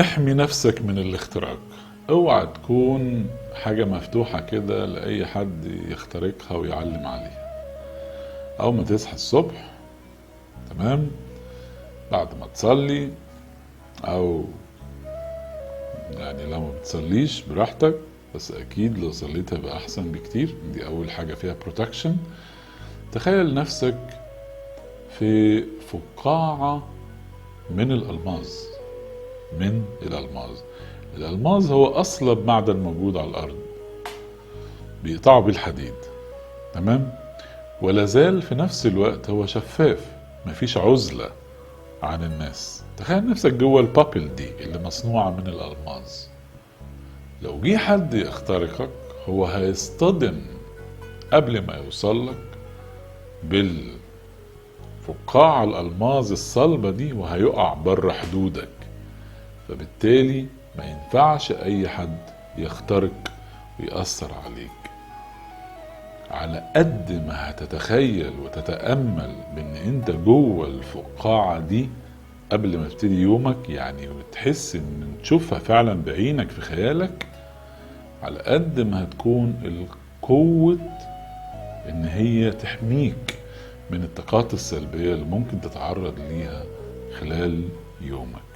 احمي نفسك من الاختراق. اوعى تكون حاجة مفتوحة كده لأي حد يخترقها ويعلم عليها. أول ما تصحى الصبح، تمام، بعد ما تصلي، أو يعني لو ما بتصليش براحتك، بس أكيد لو صليت هيبقى أحسن بكتير. دي أول حاجة فيها بروتكشن. تخيل نفسك في فقاعة من الألماس. الألماس هو أصلب معدن موجود على الأرض، بيقطعوا بيه الحديد، تمام، ولا زال في نفس الوقت هو شفاف، مفيش عزلة عن الناس. تخيل نفسك جوه البابل دي اللي مصنوعة من الألماس. لو جه حد يخترقك، هو هيصطدم قبل ما يوصلك بالفقاعة الألماس الصلبة دي، وهيقع بره حدودك. فبالتالي ما ينفعش أي حد يخترق ويأثر عليك. على قد ما هتتخيل وتتأمل بأن انت جوه الفقاعة دي قبل ما تبتدي يومك، يعني وتحس ان تشوفها فعلا بعينك في خيالك، على قد ما هتكون القوة ان هي تحميك من الطاقات السلبية اللي ممكن تتعرض ليها خلال يومك.